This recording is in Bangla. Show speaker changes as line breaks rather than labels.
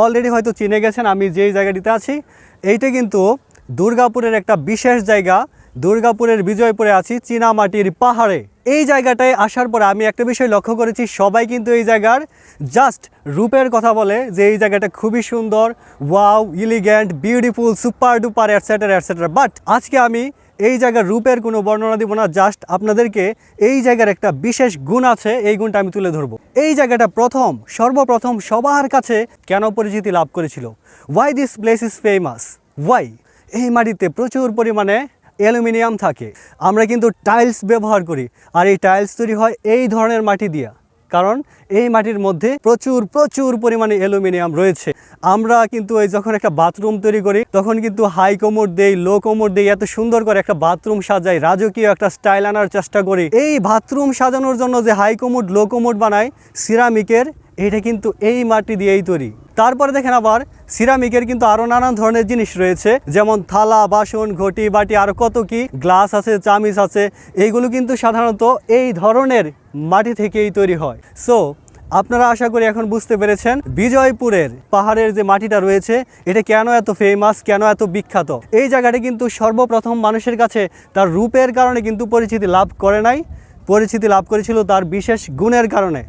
অলরেডি হয়তো চিনে গেছেন আমি যেই জায়গাটিতে আছি। এইটা কিন্তু দুর্গাপুরের একটা বিশেষ জায়গা। দুর্গাপুরের বিজয়পুরে আছি, চীনামাটির পাহাড়ে। এই জায়গাটায় আসার পরে আমি একটা বিষয় লক্ষ্য করেছি, সবাই কিন্তু এই জায়গার জাস্ট রূপের কথা বলে যে এই জায়গাটা খুবই সুন্দর, wow, elegant, beautiful, super duper, etcetera etcetera. But আজকে আমি এই জায়গার রূপের কোনো বর্ণনা দিব না, জাস্ট আপনাদেরকে এই জায়গার একটা বিশেষ গুণ আছে, এই গুণটা আমি তুলে ধরবো। এই জায়গাটা সর্বপ্রথম সবার কাছে কেন পরিচিতি লাভ করেছিল? Why this place is famous? Why? এই মাটিতে প্রচুর পরিমাণে অ্যালুমিনিয়াম থাকে। আমরা কিন্তু টাইলস ব্যবহার করি, আর এই টাইলস তৈরি হয় এই ধরনের মাটি দিয়া, কারণ এই মাটির মধ্যে প্রচুর পরিমাণে অ্যালুমিনিয়াম রয়েছে। আমরা কিন্তু এই যখন একটা বাথরুম তৈরি করি তখন কিন্তু হাই কোমোড দেই, লো কোমোড দেই, এত সুন্দর করে একটা বাথরুম সাজাই, রাজকীয় একটা স্টাইল আনার চেষ্টা করি। এই বাথরুম সাজানোর জন্য যে হাই কোমোড, লো কোমোড বানাই সিরামিকের, এটা কিন্তু এই মাটি দিয়েই তৈরি। তারপরে দেখেন আবার সিরামিকের কিন্তু আরও নানান ধরনের জিনিস রয়েছে, যেমন থালা, বাসন, ঘটি, বাটি, আরও কত কি, গ্লাস আছে, চামিচ আছে। এইগুলো কিন্তু সাধারণত এই ধরনের মাটি থেকেই তৈরি হয়। সো আপনারা আশা করি এখন বুঝতে পেরেছেন বিজয়পুরের পাহাড়ের যে মাটিটা রয়েছে এটা কেন এত ফেমাস, কেন এত বিখ্যাত। এই জায়গাটি কিন্তু সর্বপ্রথম মানুষের কাছে তার রূপের কারণে কিন্তু পরিচিতি লাভ করে নাই, পরিচিতি লাভ করেছিল তার বিশেষ গুণের কারণে।